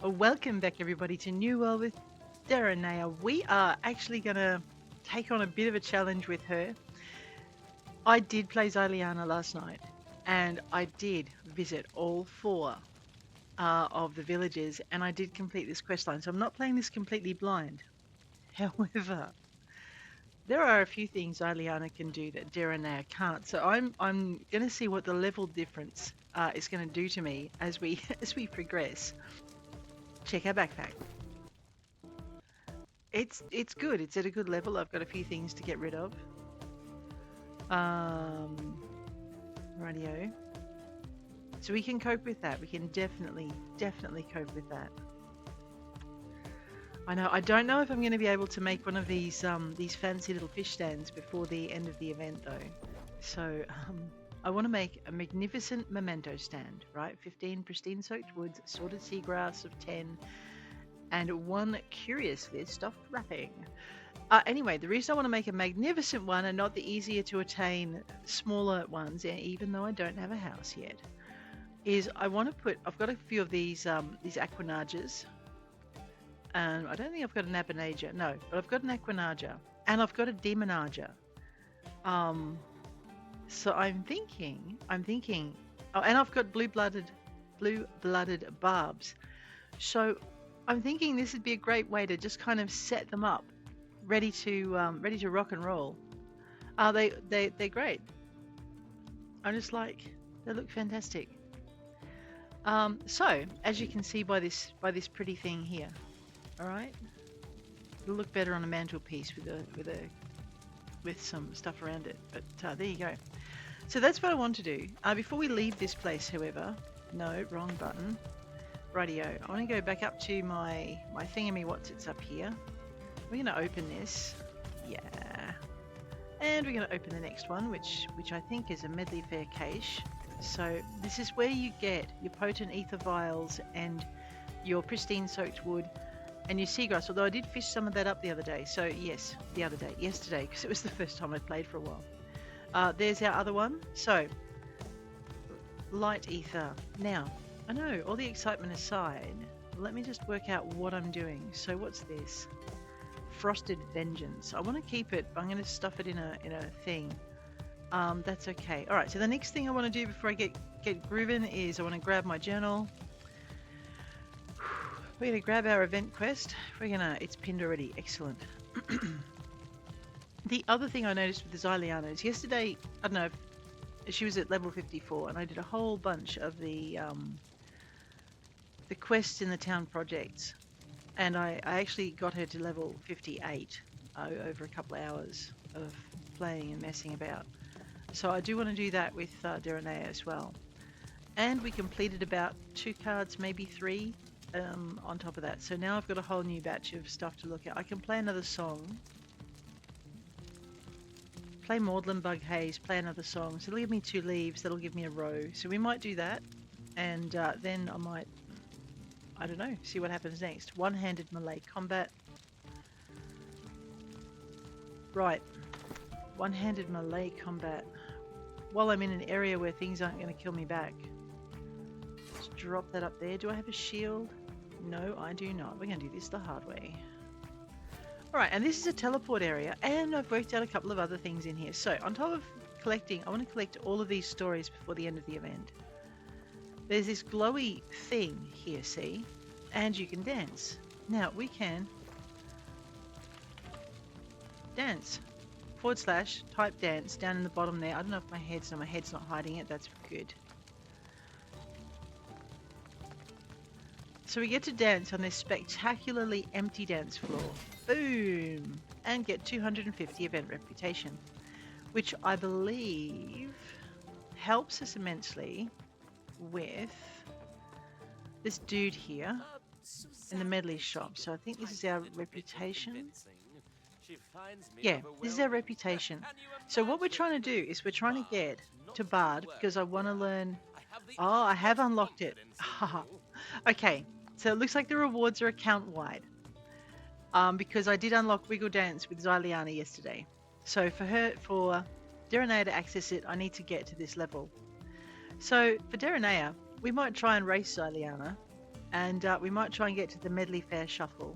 Welcome back, everybody, to New World with Derenea. We are actually going to take on a bit of a challenge with her. I did play Xyliana last night, and I did visit all four of the villages, and I did complete this quest line. So I'm not playing this completely blind. However, there are a few things Xyliana can do that Derenea can't. So I'm going to see what the level difference is going to do to me as we as we progress. Check our backpack. It's good. It's at a good level. I've got a few things to get rid of. Radio. So we can cope with that. We can definitely cope with that. I know. I don't know if I'm going to be able to make one of these fancy little fish stands before the end of the event, though. So I want to make a magnificent memento stand, right? 15 pristine soaked woods, sorted seagrass of 10, and one curiously stuffed wrapping. Anyway, the reason I want to make a magnificent one and not the easier to attain smaller ones, even though I don't have a house yet, is I want to put. I've got a few of these aquanages. I don't think I've got an abinager, no, but I've got an aquanager and I've got a demonager. So I'm thinking. Oh, and I've got blue-blooded barbs. So I'm thinking this would be a great way to just kind of set them up, ready to rock and roll. They're great. I'm just like, they look fantastic. So as you can see by this pretty thing here, all right, it'll look better on a mantelpiece with some stuff around it. But there you go. So that's what I want to do. Before we leave this place, however, no, wrong button. Rightio. I want to go back up to my thingamywhatsits up here. We're going to open this. Yeah. And we're going to open the next one, which I think is a Medleyfaire cache. So this is where you get your potent ether vials and your pristine soaked wood and your seagrass. Although I did fish some of that up the other day. So yes, yesterday, because it was the first time I'd played for a while. There's our other one. So light ether. Now, I know, all the excitement aside, let me just work out what I'm doing. So what's this? Frosted Vengeance. I want to keep it, but I'm going to stuff it in a thing. That's okay. All right, so the next thing I want to do before I get grooving is I want to grab my journal. We're going to grab our event quest. It's pinned already. Excellent. The other thing I noticed with the Xyliana is yesterday, I don't know, she was at level 54 and I did a whole bunch of the quests in the town projects, and I actually got her to level 58 over a couple of hours of playing and messing about. So I do want to do that with Derenea as well. And we completed about 2 cards, maybe 3 on top of that. So now I've got a whole new batch of stuff to look at. I can play another song. Play maudlinbug haze, play another song. So it'll give me 2 leaves, that'll give me a row. So we might do that, and then I might, I don't know, see what happens next. One-handed melee combat. Right, one-handed melee combat. While I'm in an area where things aren't going to kill me back. Let's drop that up there. Do I have a shield? No, I do not. We're going to do this the hard way. Alright, and this is a teleport area, and I've worked out a couple of other things in here. So, on top of collecting, I want to collect all of these stories before the end of the event. There's this glowy thing here, see? And you can dance. Now, we can dance. / type dance down in the bottom there. I don't know if my head's not hiding it. That's good. So we get to dance on this spectacularly empty dance floor. Boom! And get 250 event reputation, which I believe helps us immensely with this dude here in the medley shop. So I think this is our reputation. Yeah, this is our reputation. So what we're trying to do is we're trying to get to Bard because I want to learn. Oh, I have unlocked it. Okay, so it looks like the rewards are account-wide. Because I did unlock Wiggle Dance with Xyliana yesterday. So for Derenea to access it, I need to get to this level. So for Derenea, we might try and race Xyliana And we might try and get to the Medleyfaire shuffle.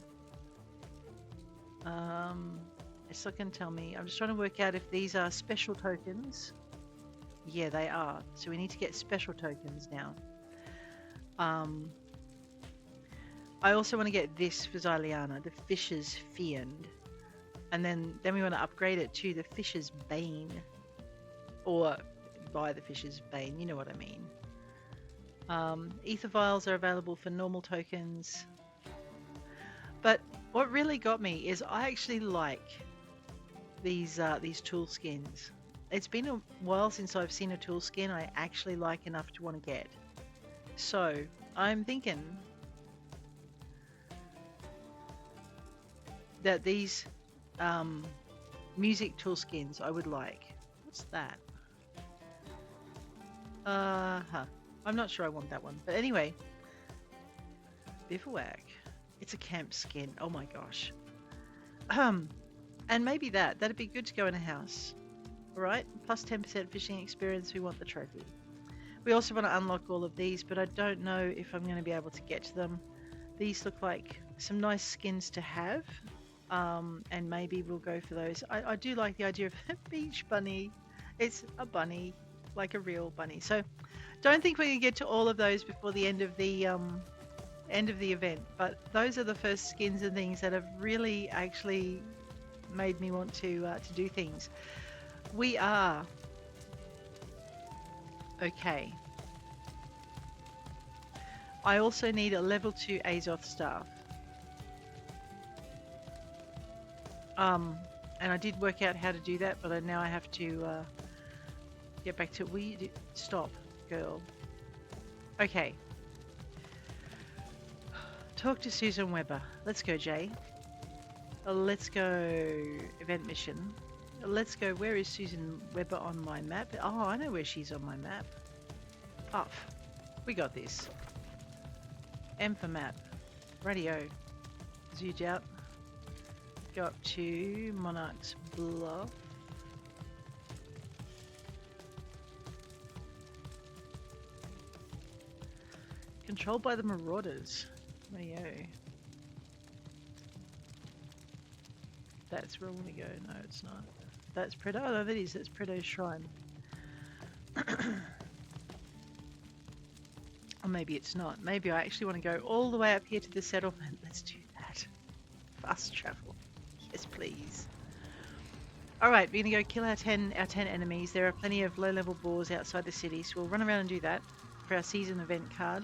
It's not going to tell me. I'm just trying to work out if these are special tokens. Yeah, they are. So we need to get special tokens now. I also want to get this for Xyliana, the Fisher's Fiend. And then we want to upgrade it to the Fisher's Bane. Or by the Fisher's Bane, you know what I mean. Ether Vials are available for normal tokens. But what really got me is I actually like these tool skins. It's been a while since I've seen a tool skin I actually like enough to want to get. So I'm thinking that these music tool skins I would like. What's that? I'm not sure I want that one. But anyway, Bivouac. It's a camp skin. Oh my gosh. And maybe that'd be good to go in a house. Alright, plus 10% fishing experience, we want the trophy. We also want to unlock all of these, but I don't know if I'm going to be able to get to them. These look like some nice skins to have, and maybe we'll go for those. I do like the idea of a beach bunny. It's a bunny, like a real bunny. So don't think we're going to get to all of those before the end of the event, but those are the first skins and things that have really actually made me want to do things. We are okay. I also need a level 2 Azoth staff. And I did work out how to do that, but now I have to get back to stop, girl. Okay. Talk to Susan Weber. Let's go, Jay. Let's go event mission. Let's go. Where is Susan Weber on my map? Oh, I know where she's on my map. Puff. We got this. M for map. Radio. Zoom out. Go up to Monarch's Bluff. Controlled by the Marauders. Radio. That's where I want to go. No, it's not. That's Prydwen. Oh, no, that is. That's Prydwen's Shrine. Or maybe it's not. Maybe I actually want to go all the way up here to the settlement. Let's do that. Fast travel. Yes, please. Alright, we're going to go kill our 10 enemies. There are plenty of low-level boars outside the city, so we'll run around and do that for our season event card.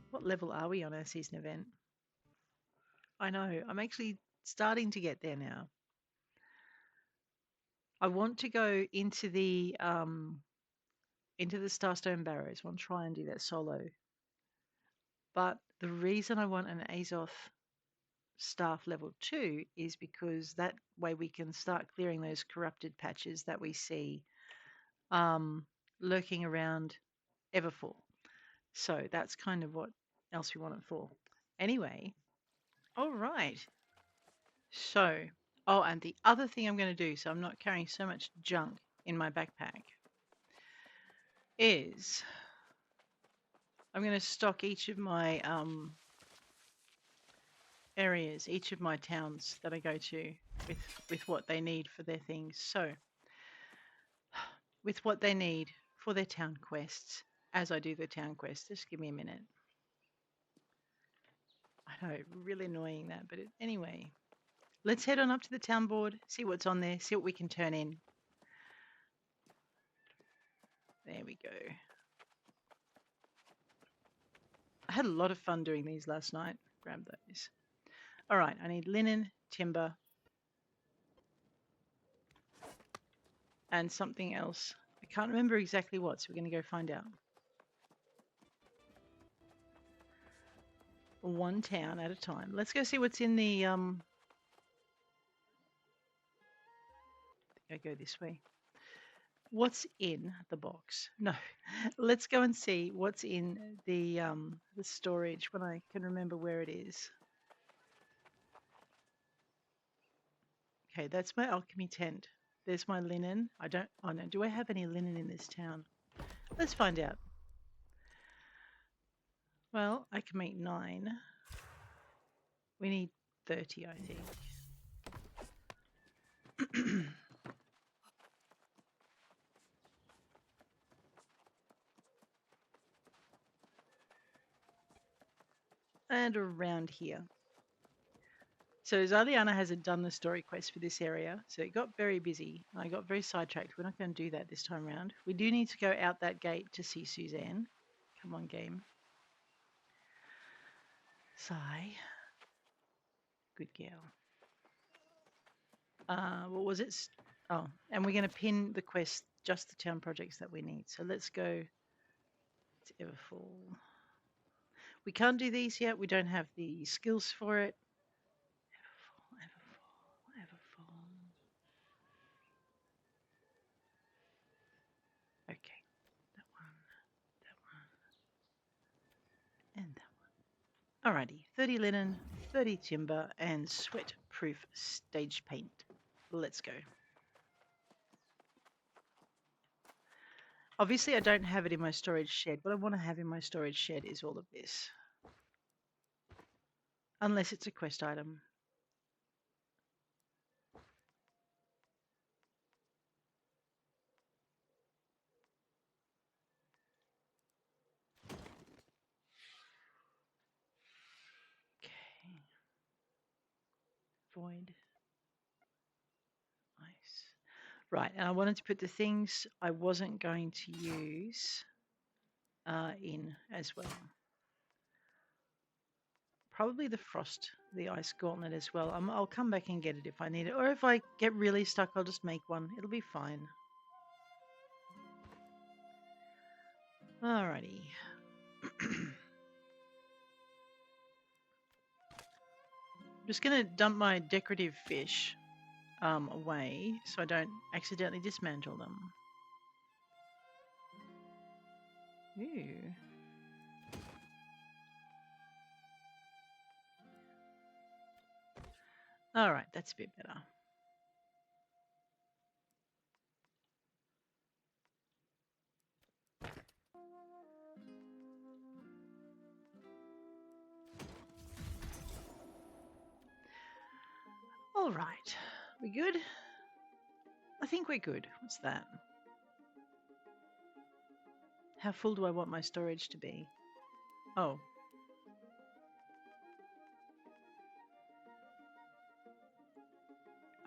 What level are we on our season event? I know, I'm actually starting to get there now. I want to go into the Starstone Barrows. I want to try and do that solo. But the reason I want an Azoth staff level 2 is because that way we can start clearing those corrupted patches that we see lurking around Everfall. So that's kind of what else we want it for. Anyway, all right. So, oh, and the other thing I'm going to do, so I'm not carrying so much junk in my backpack, is I'm going to stock each of my areas, each of my towns that I go to with what they need for their things. So, with what they need for their town quests, as I do the town quests. Just give me a minute. I know, really annoying that, but anyway. Let's head on up to the town board, see what's on there, see what we can turn in. There we go. I had a lot of fun doing these last night. Grab those. All right, I need linen, timber, and something else. I can't remember exactly what, so we're going to go find out. One town at a time. Let's go see what's in the I go this way. What's in the box? No, let's go and see what's in the storage when I can remember where it is. Okay, that's my alchemy tent. There's my linen. I don't. Oh no, do I have any linen in this town? Let's find out. Well, I can make 9. We need 30, I think. And around here. So Zaliana hasn't done the story quest for this area, so it got very busy. I got very sidetracked. We're not going to do that this time around. We do need to go out that gate to see Suzanne. Come on, game. Sigh. Good girl. What was it? Oh, and we're going to pin the quest, just the town projects that we need. So let's go to Everfall. We can't do these yet. We don't have the skills for it. Everfall. Okay, that one, and that one. Alrighty, 30 linen, 30 timber, and sweat-proof stage paint. Let's go. Obviously, I don't have it in my storage shed. What I want to have in my storage shed is all of this. Unless it's a quest item. Okay. Void. Nice. Right, and I wanted to put the things I wasn't going to use in as well. Probably the frost, the ice gauntlet as well. I'll come back and get it if I need it. Or if I get really stuck, I'll just make one. It'll be fine. Alrighty. I'm just going to dump my decorative fish away so I don't accidentally dismantle them. Ooh. Alright, that's a bit better. Alright, we good? I think we're good. What's that? How full do I want my storage to be? Oh.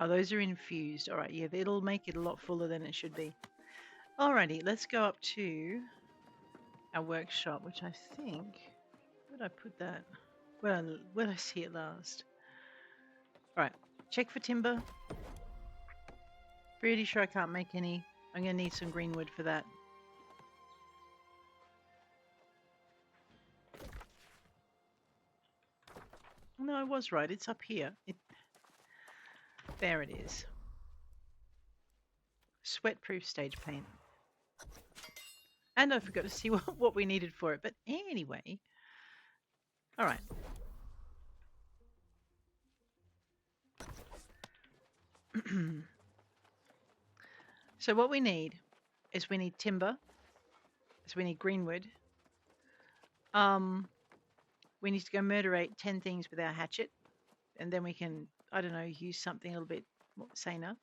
Oh, those are infused. Alright, yeah, it'll make it a lot fuller than it should be. Alrighty, let's go up to our workshop, which I think... Where did I put that? Where did I see it last? Alright, check for timber. Pretty sure I can't make any. I'm going to need some green wood for that. No, I was right. It's up here. There it is. Sweat-proof stage paint. And I forgot to see what we needed for it. But anyway. Alright. So what we need is we need timber. So we need green wood. We need to go murderate 10 things with our hatchet. And then we can, I don't know, use something a little bit more saner.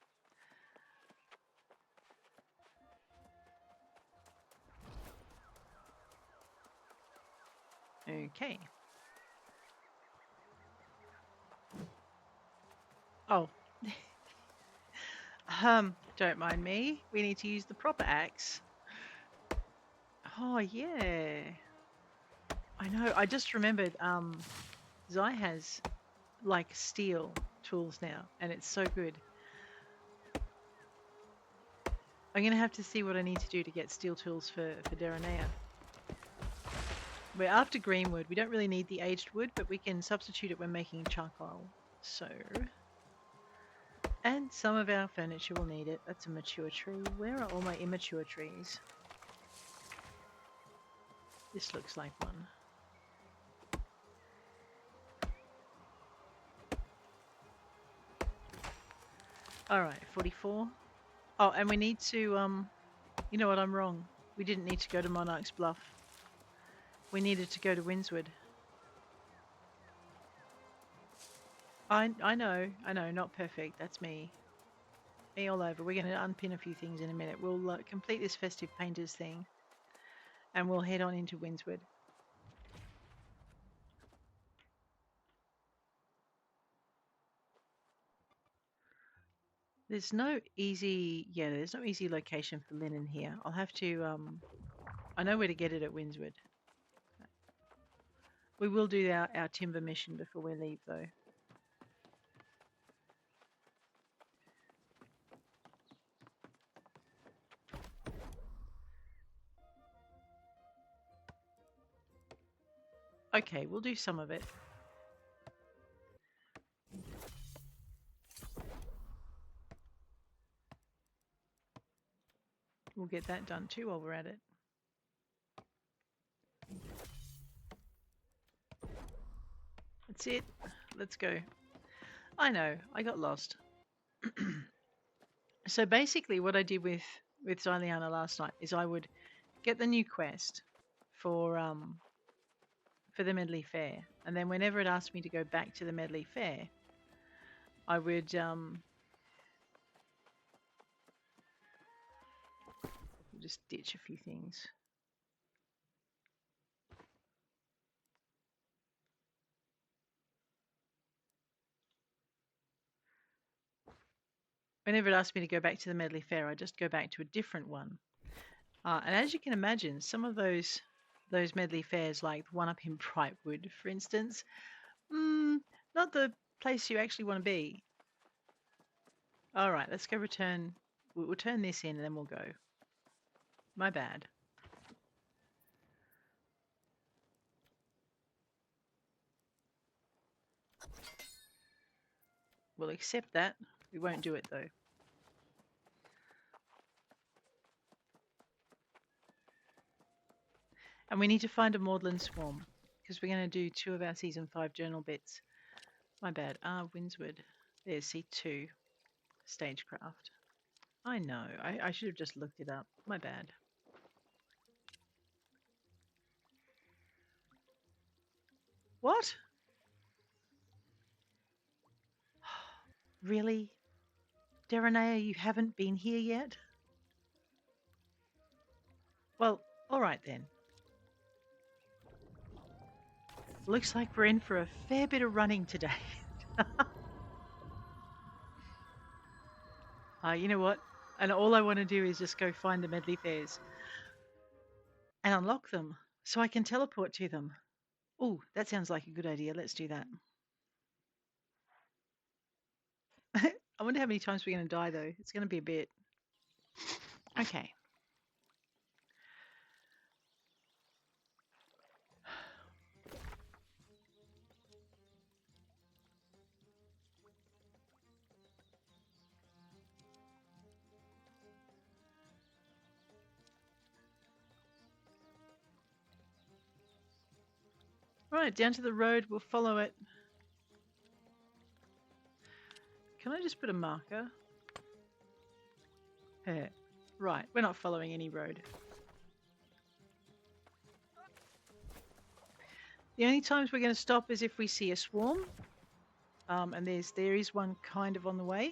Okay. Oh. Don't mind me. We need to use the proper axe. Oh, yeah. I know. I just remembered Zai has like steel tools now, and it's so good. I'm going to have to see what I need to do to get steel tools for Derenea. We're after green wood. We don't really need the aged wood, but we can substitute it when making charcoal. So... And some of our furniture will need it. That's a mature tree. Where are all my immature trees? This looks like one. Alright, 44. Oh, and we need to, you know what, I'm wrong. We didn't need to go to Monarch's Bluff. we needed to go to Windsward. I know, not perfect. That's me. Me all over. We're going to unpin a few things in a minute. We'll complete this festive painters thing, and we'll head on into Windsward. There's no easy location for linen here. I'll have to, I know where to get it at Windsward. We will do our timber mission before we leave, though. Okay, we'll do some of it. We'll get that done too while we're at it. That's it. Let's go. I know, I got lost. So basically what I did with Xyliana last night is I would get the new quest for the Medleyfaire, and then whenever it asked me to go back to the Medleyfaire, I would just ditch a few things. Whenever it asked me to go back to the Medleyfaire, I just go back to a different one. And as you can imagine, some of those Medleyfaires, like the one up in Prydwen, for instance, not the place you actually want to be. All right, let's go return. We'll turn this in and then we'll go. My bad. We'll accept that. We won't do it though. And we need to find a maudlin swarm because we're going to do 2 of our season 5 journal bits. My bad. Windsward. There's C2. Stagecraft. I know. I should have just looked it up. My bad. What? Really? Derenea, you haven't been here yet? Well, alright then. Looks like we're in for a fair bit of running today. You know what? And all I want to do is just go find the Medleyfaires and unlock them so I can teleport to them. Oh, that sounds like a good idea. Let's do that. I wonder how many times we're going to die, though. It's going to be a bit. Okay. Right, down to the road. We'll follow it. Can I just put a marker? Right, we're not following any road. The only times we're going to stop is if we see a swarm. And there is one kind of on the way.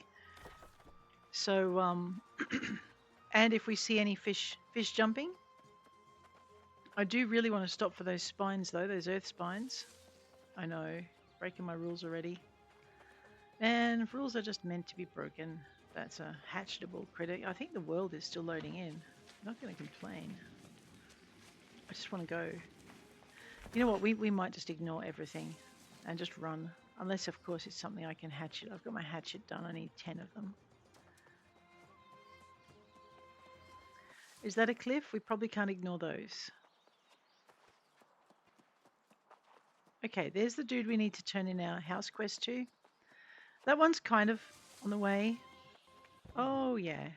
So, and if we see any fish jumping. I do really want to stop for those spines, though, those earth spines. I know, breaking my rules already. And rules are just meant to be broken. That's a hatchable critter. I think the world is still loading in. I'm not going to complain. I just want to go. You know what? We might just ignore everything and just run. Unless, of course, it's something I can hatchet. I've got my hatchet done. I need 10 of them. Is that a cliff? We probably can't ignore those. Okay, there's the dude we need to turn in our house quest to. That one's kind of on the way. Oh, yeah.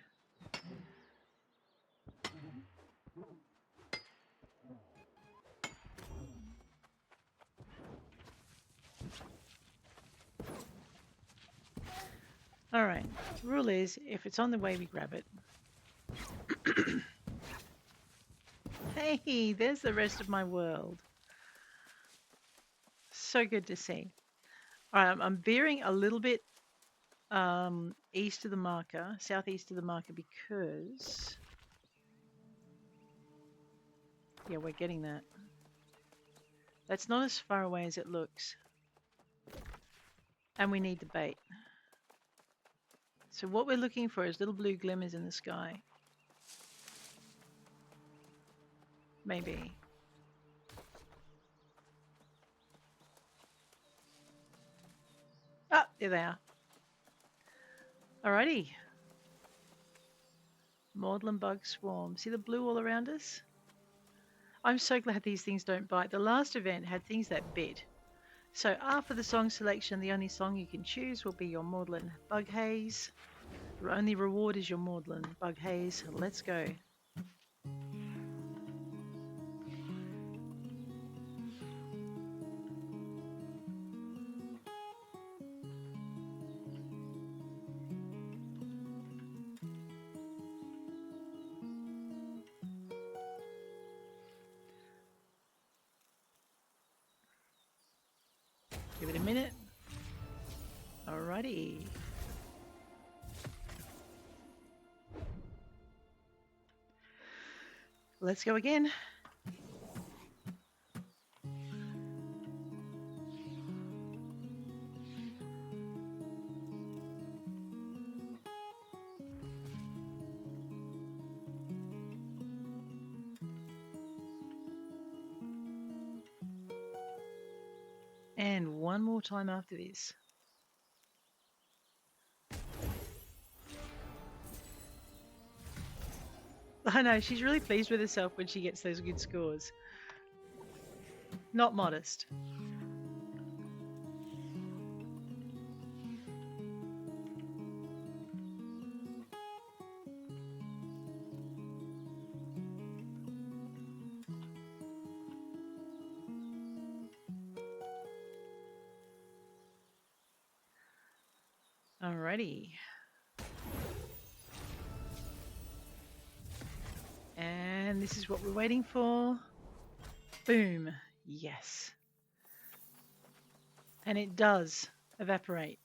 All right. Rule is, if it's on the way, we grab it. Hey, there's the rest of my world. So good to see. All right, I'm veering a little bit east of the marker, southeast of the marker, because yeah, we're getting that. That's not as far away as it looks. And we need the bait. So what we're looking for is little blue glimmers in the sky. Maybe. Ah, there they are. Alrighty. Maudlinbug swarm. See the blue all around us? I'm so glad these things don't bite. The last event had things that bit. So after the song selection, the only song you can choose will be your maudlin bug haze. Your only reward is your maudlin bug haze. Let's go. Give it a minute. Alrighty. Let's go again. And one more time after this. I know, she's really pleased with herself when she gets those good scores. Not modest. Alrighty. And this is what we're waiting for. Boom. Yes. And it does evaporate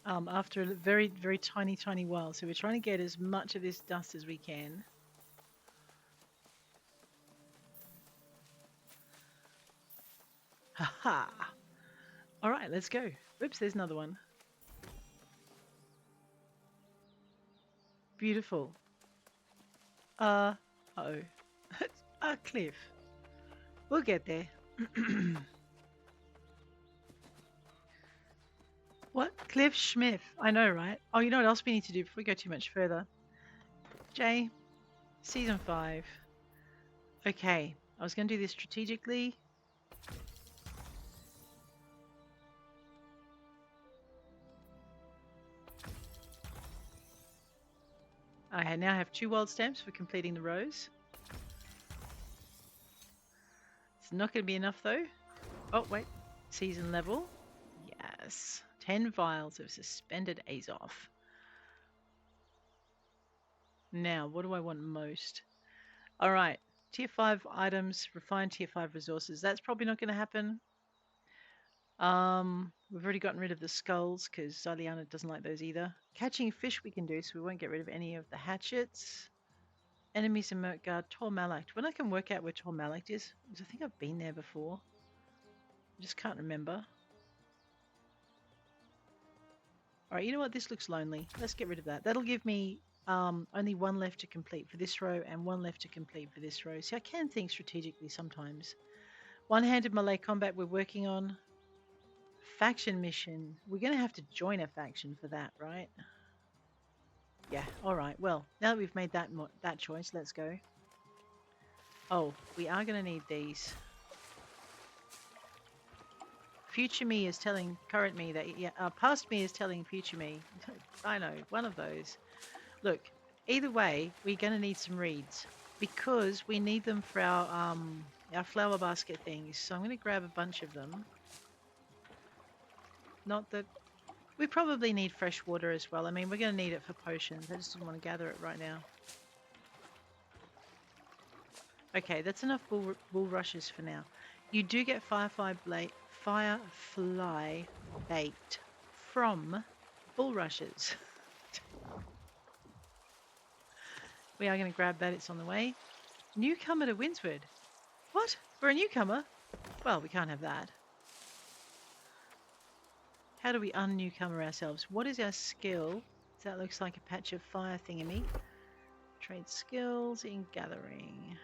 after a very, very tiny, tiny while. So we're trying to get as much of this dust as we can. Haha. All right, let's go. Oops, there's another one. Beautiful. Uh-oh. It's a cliff. We'll get there. What? Cliff Schmiff. I know, right? Oh, you know what else we need to do before we go too much further? Jay, Season 5. Okay, I was going to do this strategically. I now have 2 wild stamps for completing the rows. It's not going to be enough though. Oh, wait. Season level. Yes. 10 vials of suspended Azoth. Now, what do I want most? All right. Tier 5 items, refined Tier 5 resources. That's probably not going to happen. We've already gotten rid of the skulls because Xyliana doesn't like those either. Catching fish we can do, so we won't get rid of any of the hatchets. Enemies in Merkgard, Tor Malact. When I can work out where Tor Malact is, because I think I've been there before. I just can't remember. Alright, you know what? This looks lonely. Let's get rid of that. That'll give me only 1 left to complete for this row and 1 left to complete for this row. See, I can think strategically sometimes. One-handed melee combat we're working on. Faction mission. We're going to have to join a faction for that, right? Yeah, alright. Well, now that we've made that choice, let's go. Oh, we are going to need these. Future me is telling current me that, yeah, past me is telling future me. I know, one of those. Look, either way, we're going to need some reeds because we need them for our flower basket things. So I'm going to grab a bunch of them. Not that we probably need fresh water as well. I mean, we're going to need it for potions. I just didn't want to gather it right now. Okay, that's enough bulrushes for now. You do get firefly firefly bait from bulrushes. We are going to grab that. It's on the way. Newcomer to Windsward. What? We're a newcomer? Well, we can't have that. How do we un-newcomer ourselves? What is our skill? That looks like a patch of fire thingamy. Trade skills in gathering.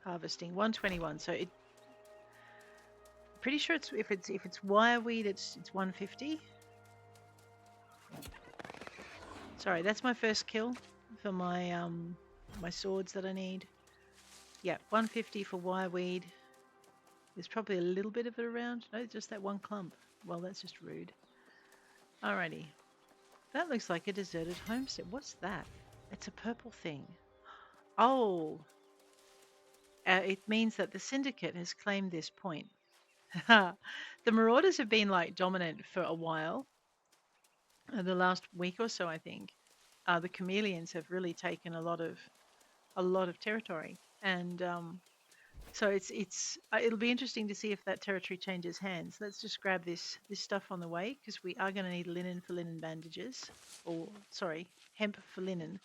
Harvesting 121. So it pretty sure it's if it's wireweed it's 150. Sorry, that's my first kill for my my swords that I need. Yeah, 150 for wireweed. There's probably a little bit of it around. No, just that one clump. Well, that's just rude. Alrighty. That looks like a deserted homestead. What's that? It's a purple thing. Oh. It means that the syndicate has claimed this point. The marauders have been like dominant for a while. The last week or so, I think. The chameleons have really taken a lot of territory, and so it'll be interesting to see if that territory changes hands. Let's just grab this stuff on the way because we are going to need linen for linen bandages, or sorry, hemp for linen.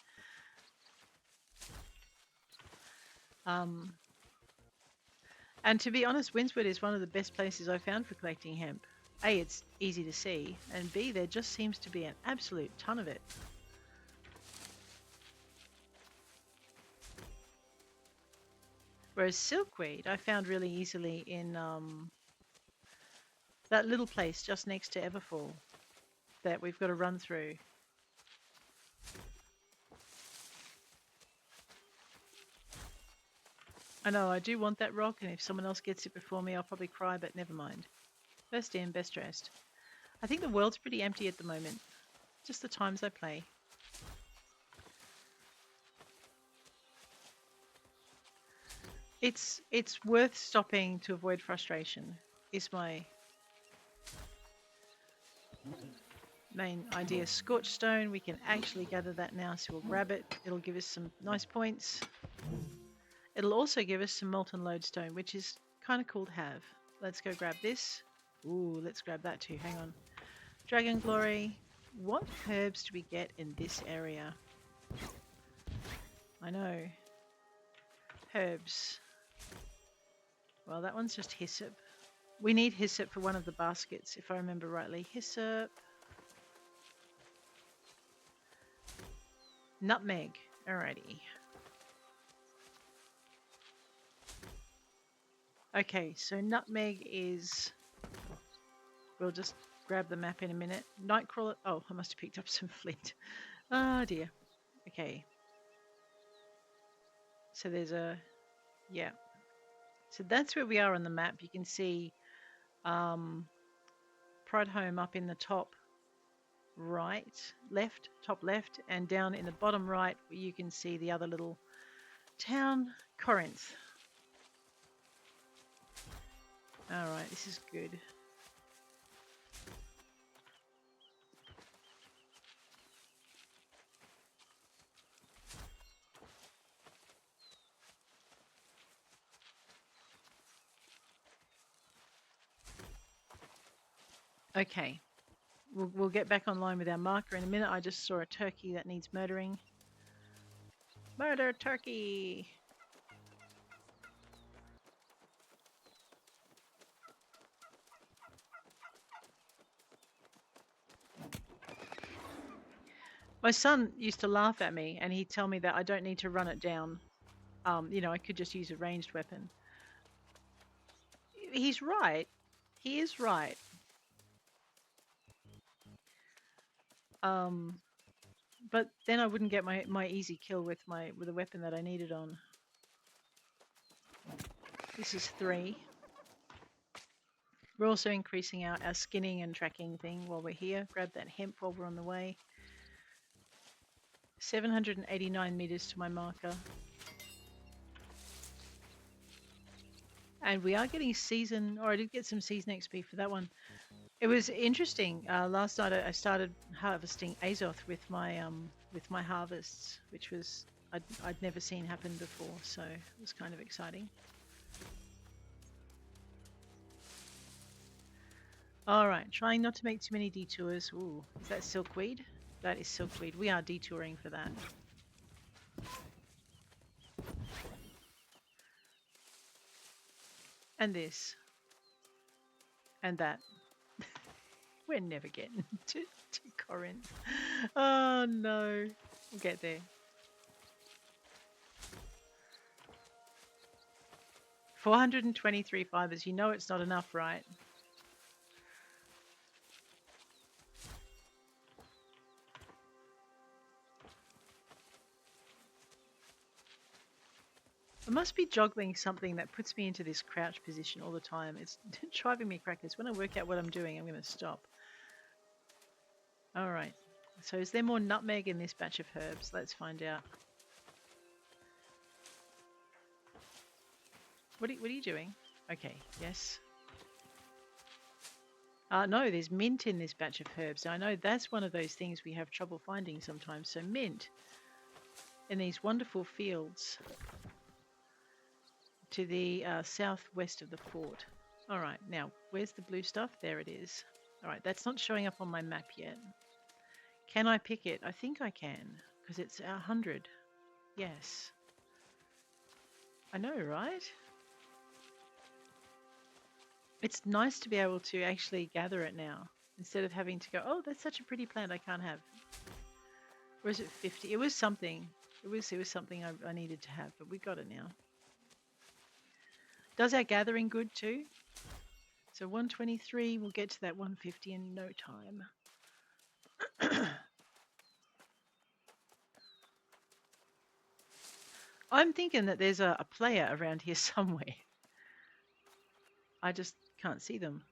And to be honest, Windsward is one of the best places I found for collecting hemp. A, it's easy to see, and B, there just seems to be an absolute ton of it. Whereas silkweed I found really easily in that little place just next to Everfall that we've got to run through. I know, I do want that rock, and if someone else gets it before me, I'll probably cry, but never mind. First in, best dressed. I think the world's pretty empty at the moment. Just the times I play. It's worth stopping to avoid frustration, is my main idea. Scorched stone, we can actually gather that now, so we'll grab it. It'll give us some nice points. It'll also give us some molten lodestone, which is kind of cool to have. Let's go grab this. Ooh, let's grab that too. Hang on. Dragon Glory. What herbs do we get in this area? I know. Herbs. Well, that one's just hyssop. We need hyssop for one of the baskets, if I remember rightly. Hyssop. Nutmeg. Alrighty. Okay, so nutmeg is... We'll just grab the map in a minute. Nightcrawler... Oh, I must have picked up some flint. Oh, dear. Okay. So there's a... Yeah. So that's where we are on the map. You can see Prydwen up in the top right, left, top left, and down in the bottom right, you can see the other little town, Corinth. Alright, this is good. Okay, we'll get back online with our marker in a minute. I just saw a turkey that needs murdering. Murder turkey! My son used to laugh at me, and he'd tell me that I don't need to run it down. You know, I could just use a ranged weapon. He's right. He is right. But then I wouldn't get my easy kill with a weapon that I needed on. This is 3. We're also increasing our skinning and tracking thing while we're here. Grab that hemp while we're on the way. 789 meters to my marker. And we are getting season, or I did get some season XP for that one. It was interesting. Last night I started harvesting Azoth with my harvests, which was I'd never seen happen before, so it was kind of exciting. Alright, trying not to make too many detours. Ooh, is that silkweed? That is silkweed. We are detouring for that. And this. And that. We're never getting to Corinth. Oh no. We'll get there. 423 fibers. You know it's not enough, right? I must be juggling something that puts me into this crouch position all the time. It's driving me crackers. When I work out what I'm doing, I'm going to stop. All right. So is there more nutmeg in this batch of herbs? Let's find out. What are you doing? Okay, yes. No, there's mint in this batch of herbs. I know that's one of those things we have trouble finding sometimes. So mint in these wonderful fields to the southwest of the fort. All right, now where's the blue stuff? There it is. All right, that's not showing up on my map yet. Can I pick it? I think I can because it's 100. Yes. I know, right? It's nice to be able to actually gather it now instead of having to go, oh, that's such a pretty plant I can't have. Or is it 50? It was something. It was something I needed to have, but we got it now. Does our gathering good too? So 123, we'll get to that 150 in no time. I'm thinking that there's a player around here somewhere. I just can't see them.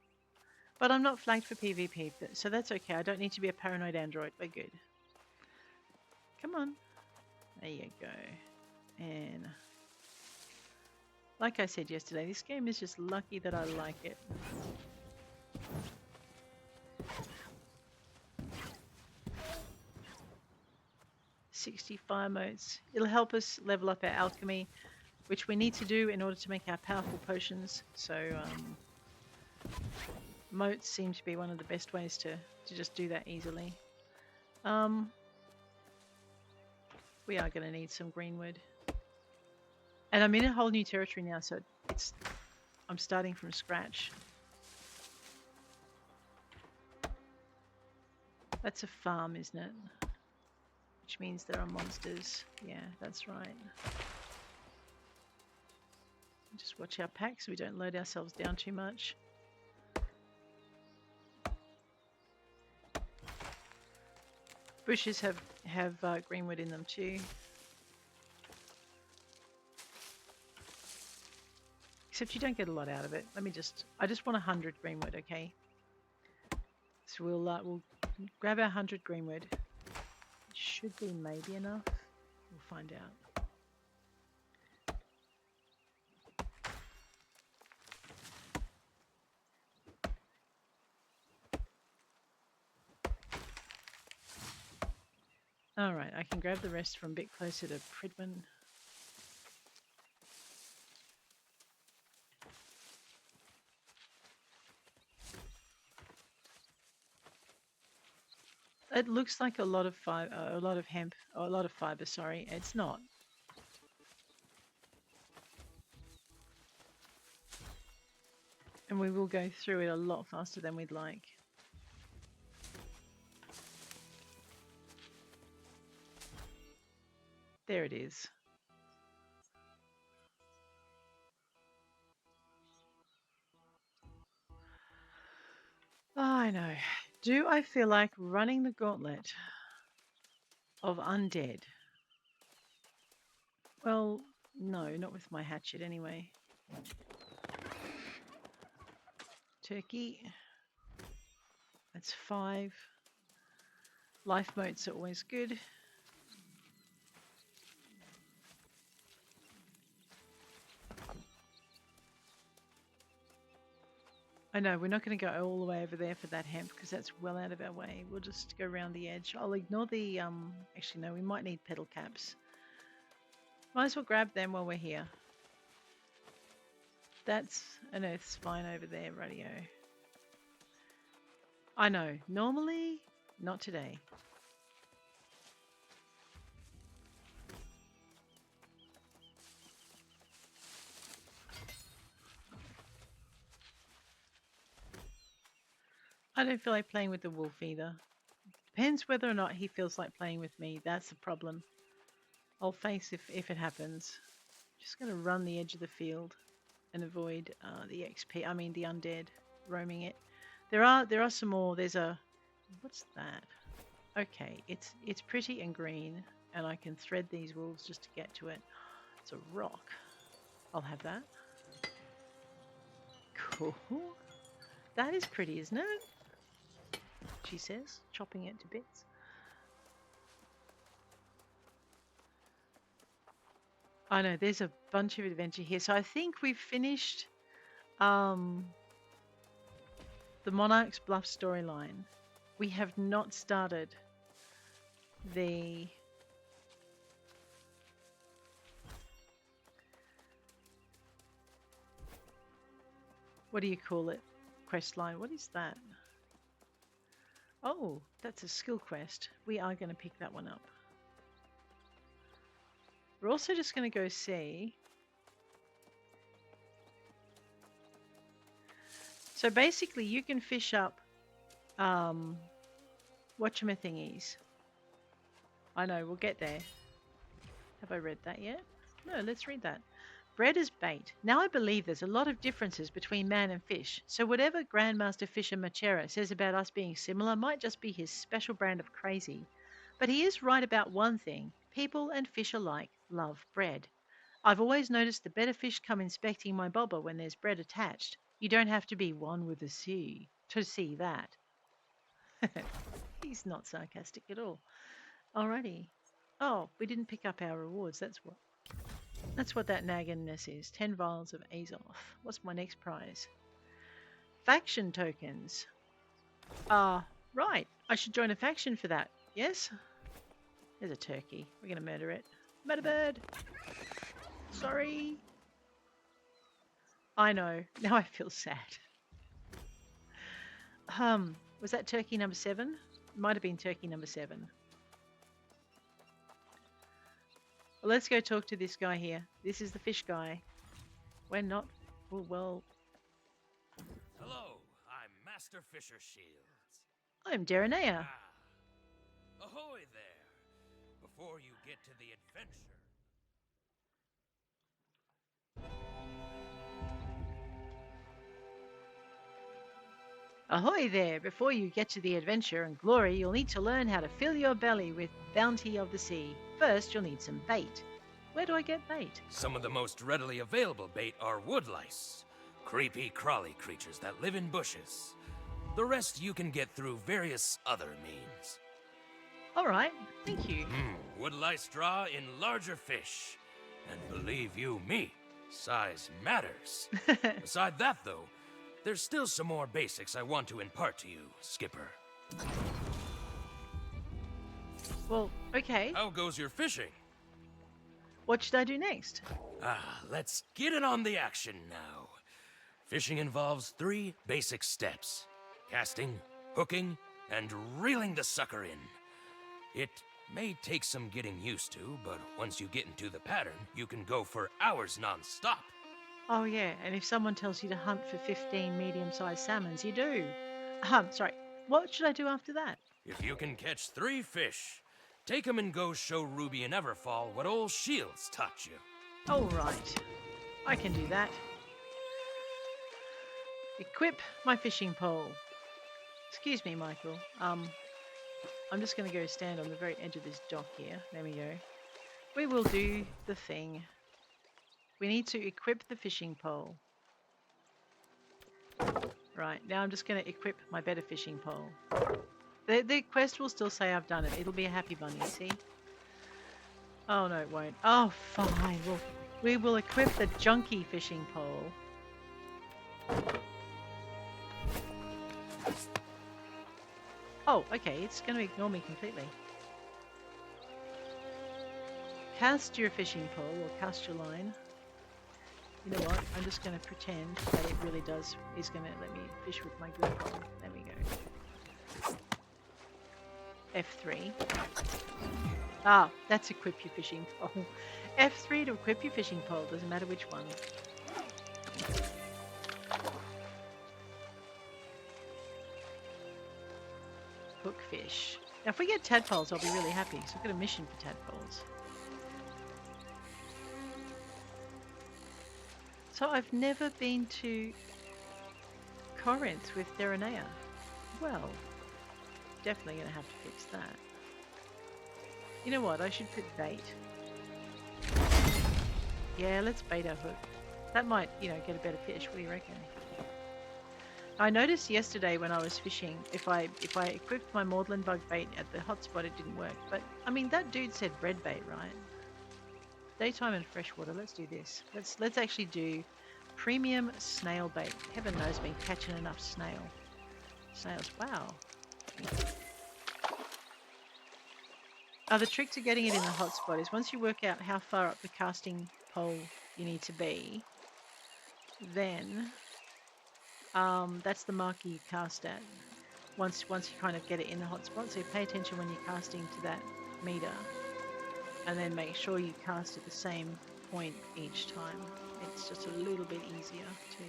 But I'm not flagged for PvP, so that's okay. I don't need to be a paranoid android. We're good. Come on. There you go. And like I said yesterday, this game is just lucky that I like it. 60 fire motes. It'll help us level up our alchemy, which we need to do in order to make our powerful potions. So motes seem to be one of the best ways to just do that easily. We are going to need some greenwood. And I'm in a whole new territory now, so I'm starting from scratch. That's a farm, isn't it? Which means there are monsters. Yeah, that's right. Just watch our pack so we don't load ourselves down too much. Bushes have greenwood in them too. Except you don't get a lot out of it. I just want 100 greenwood, okay? So we'll grab our 100 greenwood. Should be maybe enough. We'll find out. Alright, I can grab the rest from a bit closer to Prydwen. It looks like a lot of hemp, or a lot of fiber, sorry. It's not. And we will go through it a lot faster than we'd like. There it is. Oh, I know. Do I feel like running the gauntlet of undead? Well, no, not with my hatchet anyway. Turkey. That's 5. Life motes are always good. I know, we're not going to go all the way over there for that hemp because that's well out of our way. We'll just go around the edge. I'll ignore the, actually no, we might need petal caps. Might as well grab them while we're here. That's an earth spine over there, radio. I know. Normally, not today. I don't feel like playing with the wolf either. Depends whether or not he feels like playing with me. That's the problem. I'll face if it happens. Just going to run the edge of the field and avoid the XP. I mean the undead roaming it. There are some more. There's a what's that? Okay, it's pretty and green, and I can thread these wolves just to get to it. It's a rock. I'll have that. Cool. That is pretty, isn't it? She says, chopping it to bits. I know, there's a bunch of adventure here. So I think we've finished the Monarch's Bluff storyline. We have not started the what do you call it? Quest line. What is that? Oh, that's a skill quest. We are going to pick that one up. We're also just going to go see. So basically, you can fish up whatchamathingies. I know, we'll get there. Have I read that yet? No, let's read that. Bread as bait. Now I believe there's a lot of differences between man and fish, so whatever Grandmaster Fisher Machera says about us being similar might just be his special brand of crazy. But he is right about one thing. People and fish alike love bread. I've always noticed the better fish come inspecting my bobber when there's bread attached. You don't have to be one with the sea to see that. He's not sarcastic at all. Alrighty. Oh, we didn't pick up our rewards. That's what that nagganness is. 10 vials of Azoth. What's my next prize? Faction tokens. Right. I should join a faction for that. Yes? There's a turkey. We're going to murder it. Murder bird. Sorry. I know. Now I feel sad. Was that turkey number 7? Might have been turkey number 7. Well, let's go talk to this guy here. This is the fish guy. We're not... Well... Hello, I'm Master Fisher Shields. I'm Derenea. Ahoy there! Before you get to the adventure... Ahoy there! Before you get to the adventure and glory, you'll need to learn how to fill your belly with bounty of the sea. First, you'll need some bait. Where do I get bait? Some of the most readily available bait are woodlice, creepy, crawly creatures that live in bushes. The rest you can get through various other means. Alright, thank you. Woodlice draw in larger fish. And believe you me, size matters. Beside that, though, there's still some more basics I want to impart to you, Skipper. Well, okay. How goes your fishing? What should I do next? Let's get in on the action now. Fishing involves 3 basic steps. Casting, hooking, and reeling the sucker in. It may take some getting used to, but once you get into the pattern, you can go for hours non-stop. Oh yeah, and if someone tells you to hunt for 15 medium-sized salmons, you do. Sorry, what should I do after that? If you can catch 3 fish, take them and go show Ruby and Everfall what old Shields taught you. Alright, I can do that. Equip my fishing pole. Excuse me, Michael. I'm just going to go stand on the very edge of this dock here. There we go. We will do the thing. We need to equip the fishing pole. Right, now I'm just going to equip my better fishing pole. The quest will still say I've done it. It'll be a happy bunny, see? Oh, no, it won't. Oh, fine. We will equip the junky fishing pole. Oh, okay, it's going to ignore me completely. Cast your fishing pole, or cast your line. You know what, I'm just going to pretend that it really is going to let me fish with my good pole. There we go. F3. Ah, that's equip your fishing pole. F3 to equip your fishing pole, doesn't matter which one. Hook fish. Now if we get tadpoles, I'll be really happy, because I've got a mission for tadpoles. So I've never been to Corinth with Derenea. Well, definitely going to have to fix that. You know what? I should put bait. Yeah, let's bait our hook. That might, you know, get a better fish. What do you reckon? I noticed yesterday when I was fishing, if I equipped my maudlinbug bait at the hotspot, it didn't work. But I mean, that dude said red bait, right? Daytime and freshwater. Let's do this. Let's actually do premium snail bait. Heaven knows, been catching enough snails. Wow. The trick to getting it in the hotspot is once you work out how far up the casting pole you need to be, then that's the marker you cast at. Once you kind of get it in the hotspot, so you pay attention when you're casting to that meter, and then make sure you cast at the same point each time. It's just a little bit easier to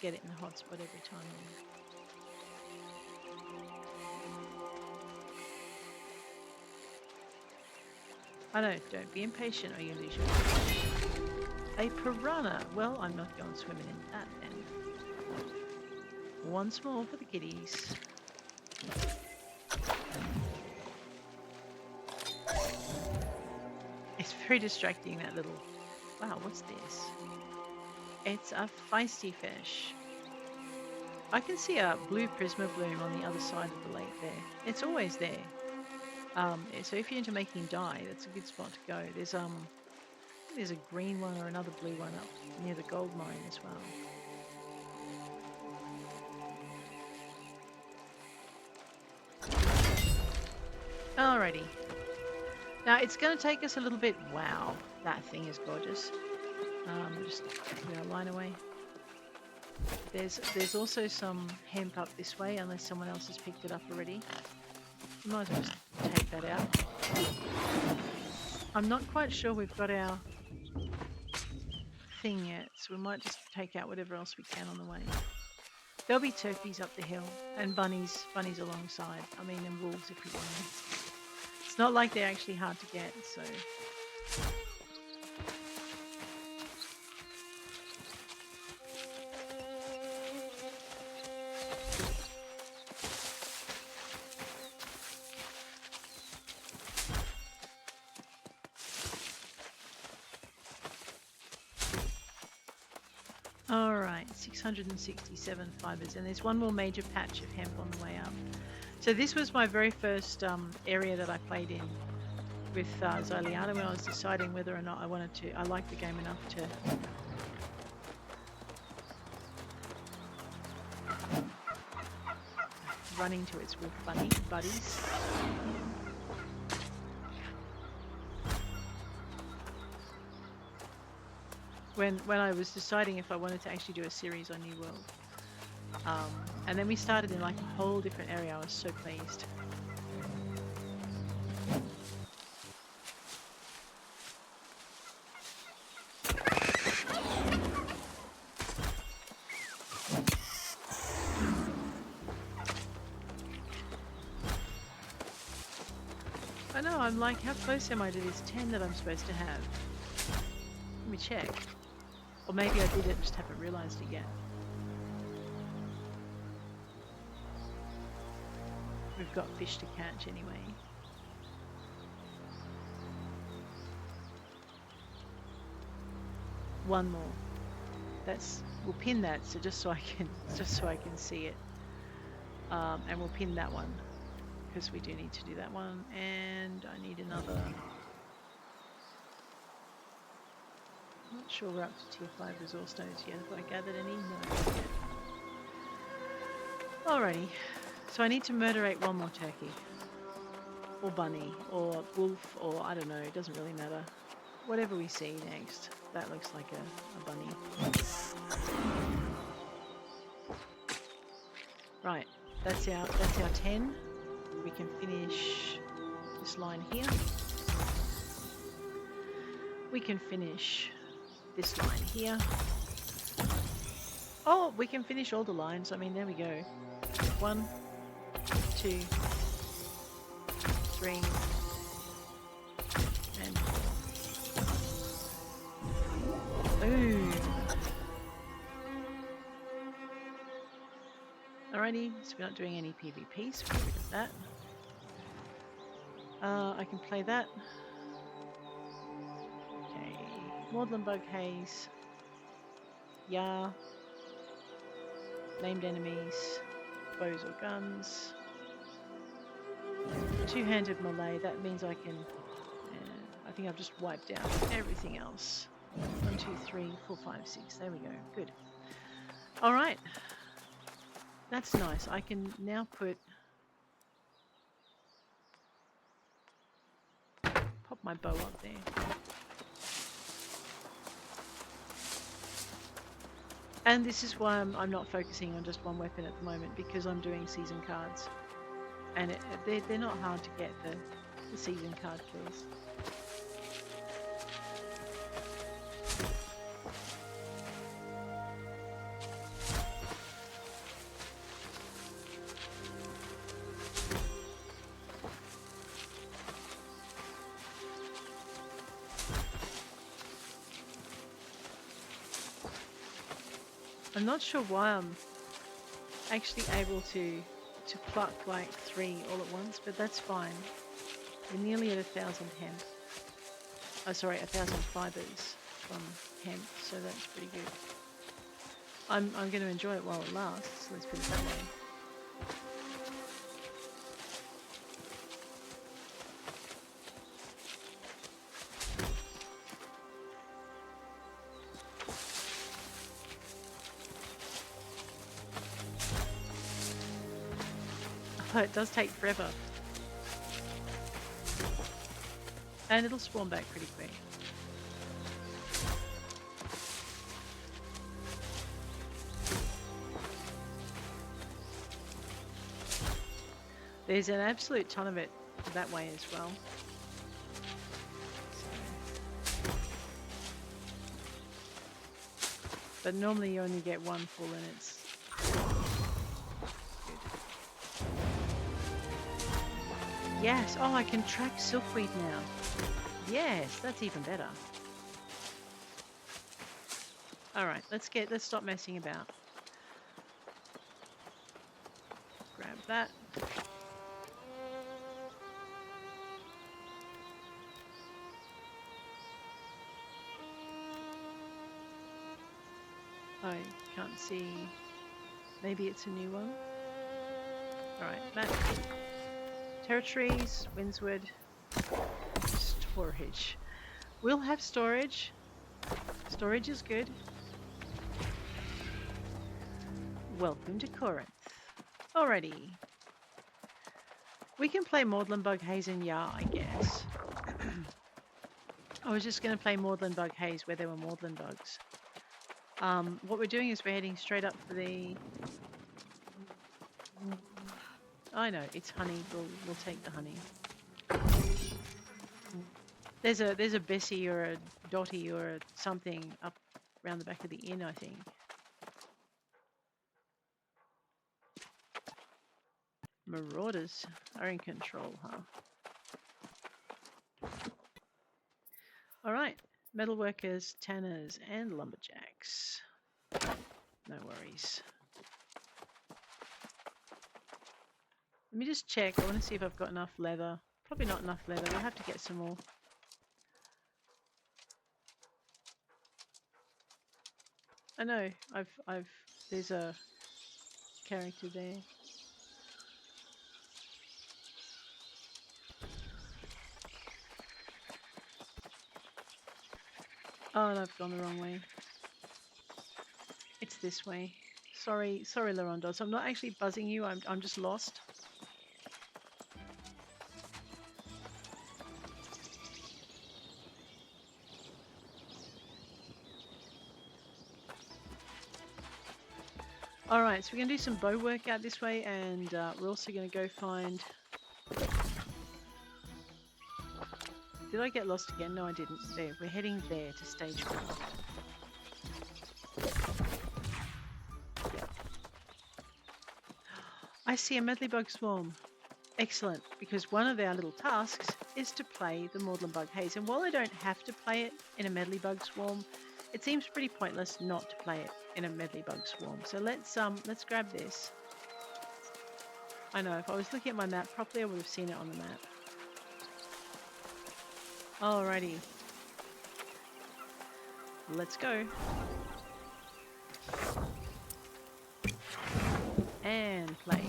get it in the hotspot every time. I know, don't be impatient or you lose your fish. A piranha. Well, I'm not going swimming in that then. Once more for the kiddies. It's very distracting, that little... Wow, what's this? It's a feisty fish. I can see a blue prisma bloom on the other side of the lake there. It's always there. So if you're into making dye, that's a good spot to go. There's a green one or another blue one up near the gold mine as well. Alrighty. Now it's going to take us a little bit. Wow, that thing is gorgeous. Just put our line away. There's also some hemp up this way, unless someone else has picked it up already. We might as well just take that out. I'm not quite sure we've got our thing yet, so we might just take out whatever else we can on the way. There'll be turkeys up the hill and bunnies alongside. I mean, and wolves if we want them. It's not like they're actually hard to get, so... Alright, 667 fibres, and there's one more major patch of hemp on the way up. So this was my very first area that I played in with Xyliana when I was deciding whether or not I wanted to. I liked the game enough to... running to its wolf buddies. When I was deciding if I wanted to actually do a series on New World. And then we started in like a whole different area. I was so pleased. I know, I'm like, how close am I to this 10 that I'm supposed to have? Let me check. Or maybe I did it, just haven't realised it yet. We've got fish to catch anyway. One more. We'll pin that, so just so I can see it. And we'll pin that one because we do need to do that one. And I need another. I'm not sure we're up to tier 5 resource nodes yet. Have I gathered any? No. Alrighty. So I need to murderate one more turkey. Or bunny. Or wolf. Or I don't know. It doesn't really matter. Whatever we see next. That looks like a bunny. Right. That's our 10. we can finish this line here. We can finish this line here. Oh, we can finish all the lines. I mean, there we go. 1, 2, 3, and 4. Boom. Alrighty, so we're not doing any PvP, so we'll get rid of that. I can play that. Okay, maudlinbug haze. Yeah. Named enemies. Bows or guns. Two-handed melee. That means I can. I think I've just wiped out everything else. 1, 2, 3, 4, 5, 6. There we go. Good. All right. That's nice. I can now put. Pop my bow up there. And this is why I'm not focusing on just one weapon at the moment, because I'm doing season cards. And they're not hard to get, the season card kills. I'm not sure why I'm actually able to pluck like 3 all at once, but that's fine. We're nearly at 1,000 hemp. Oh, sorry, 1,000 fibers from hemp, so that's pretty good. I'm going to enjoy it while it lasts. Let's put it that way. It does take forever. And it'll spawn back pretty quick. There's an absolute ton of it that way as well. But normally you only get one full and it's yes. Oh, I can track silkweed now. Yes, that's even better. All right, let's stop messing about. Grab that. I can't see. Maybe it's a new one. All right, that. Territories, Windsward, storage. We'll have storage. Storage is good. Welcome to Corinth. Alrighty. We can play maudlinbug haze and Yar, I guess. I was just going to play maudlinbug haze where there were maudlin bugs. What we're doing is we're heading straight up for the... I know, it's honey. We'll take the honey. There's a Bessie or a Dottie or a something up around the back of the inn, I think. Marauders are in control, huh? Alright, metalworkers, tanners, and lumberjacks. No worries. Let me just check. I want to see if I've got enough leather. Probably not enough leather. We'll have to get some more. I know. There's a character there. Oh, and I've gone the wrong way. It's this way. Sorry, Larondos. I'm not actually buzzing you. I'm just lost. Alright, so we're going to do some bow work out this way, and we're also going to go find Did I get lost again? No, I didn't. There, we're heading there to stage 1. I see a Medleyfaire swarm. Excellent, because one of our little tasks is to play the maudlinbug haze. And while I don't have to play it in a Medleyfaire swarm, it seems pretty pointless not to play it in a Medleyfaire swarm. So let's grab this. I know, if I was looking at my map properly, I would have seen it on the map. Alrighty. Let's go. And play.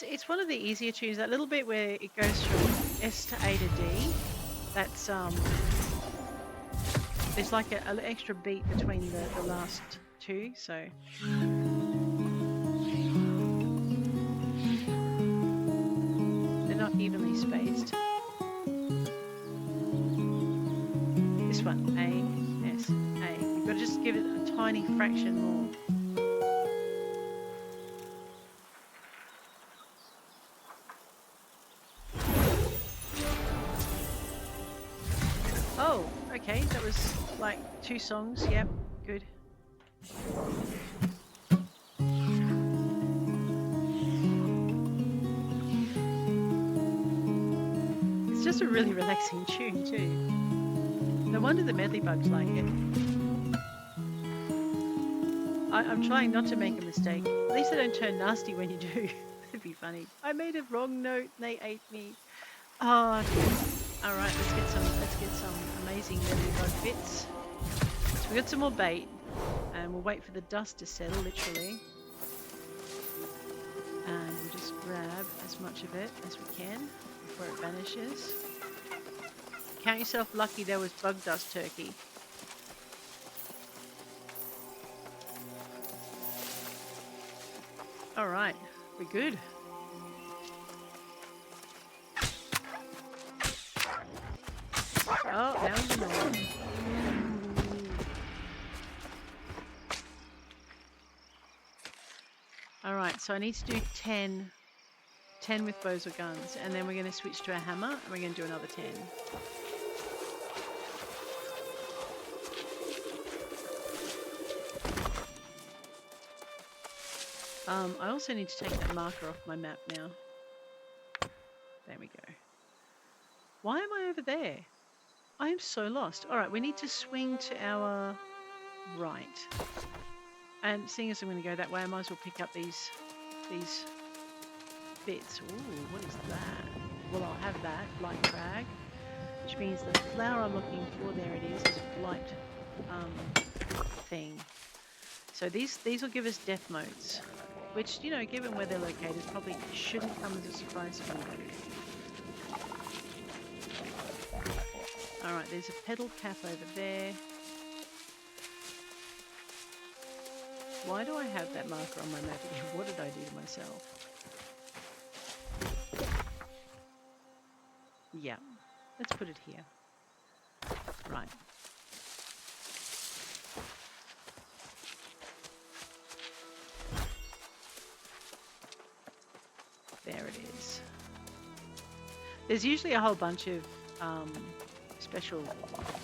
It's one of the easier tunes. That little bit where it goes from S to A to D. That's there's like an extra beat between the last two, so. They're not evenly spaced. This one, A, S, A. You've got to just give it a tiny fraction more. Oh, okay, that was like 2 songs. Yep, good. It's just a really relaxing tune too. No wonder the Medleybugs like it. I'm trying not to make a mistake. At least they don't turn nasty when you do. That'd be funny. I made a wrong note and they ate me. Oh, dear. All right, let's get some amazing Medleybug bits. So we got some more bait, and we'll wait for the dust to settle, literally. And we'll just grab as much of it as we can before it vanishes. Count yourself lucky there was bug dust, turkey. All right, we're good. Oh, now you know. Alright, so I need to do 10 with bows or guns, and then we're going to switch to a hammer, and we're going to do another 10. I also need to take that marker off my map now. There we go. Why am I over there? I am so lost. Alright, we need to swing to our right. And seeing as I'm going to go that way, I might as well pick up these bits. Ooh, what is that? Well, I'll have that, light crag. Which means the flower I'm looking for, there it is a blight thing. So these will give us death motes. Which, you know, given where they're located, probably shouldn't come as a surprise to anybody. Alright, there's a petal cap over there. Why do I have that marker on my map again? What did I do to myself? Yeah, let's put it here. Right. There it is. There's usually a whole bunch of special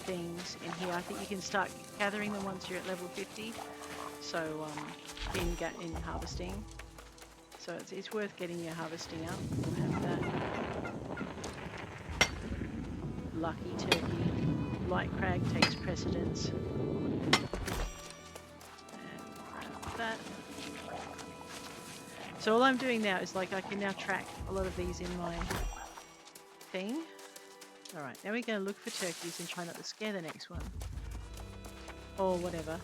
things in here. I think you can start gathering them once you're at level 50. So in harvesting. So it's worth getting your harvesting up. We'll have that. Lucky turkey. Light crag takes precedence. And grab that. So all I'm doing now is like I can now track a lot of these in my thing. Alright, now we're going to look for turkeys and try not to scare the next one. Or whatever.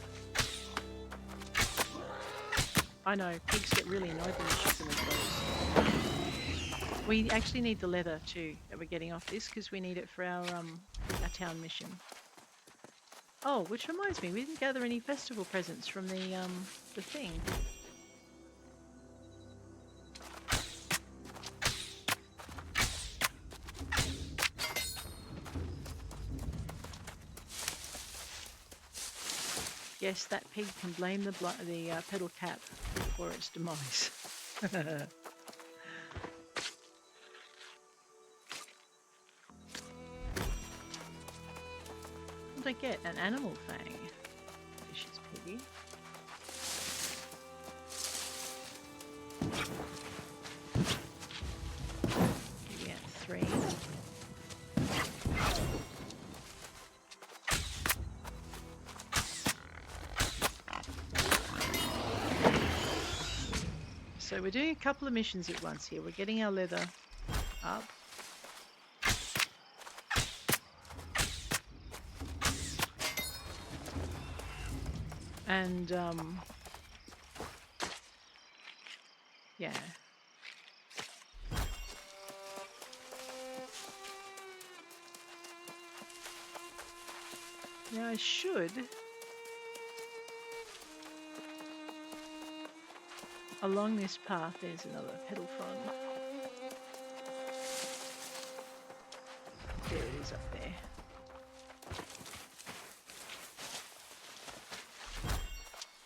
I know, pigs get really annoyed when you shoot them with bows. We actually need the leather too that we're getting off this because we need it for our town mission. Oh, which reminds me, we didn't gather any festival presents from the thing. Yes, that pig can blame the pedal cap for its demise. What did I get? An animal fang. Vicious piggy. Yeah, 3. So we're doing a couple of missions at once here. We're getting our leather up. And, yeah. Now I should, along this path, there's another pedal frond. There it is up there.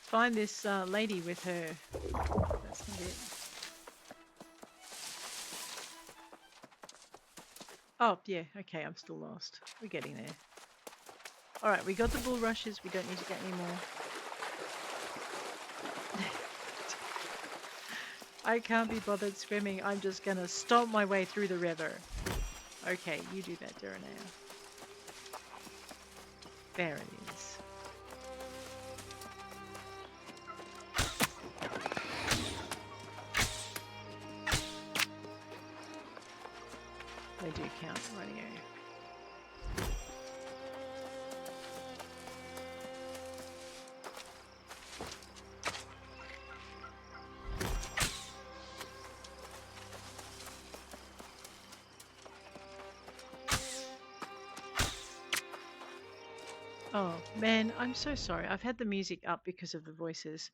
Find this lady with her. That's not it. Oh, yeah, okay, I'm still lost. We're getting there. Alright, we got the bulrushes. We don't need to get any more. I can't be bothered swimming. I'm just going to stomp my way through the river. Okay, you do that, Derenea. There it is. They do count, radio. Oh, man, I'm so sorry. I've had the music up because of the voices.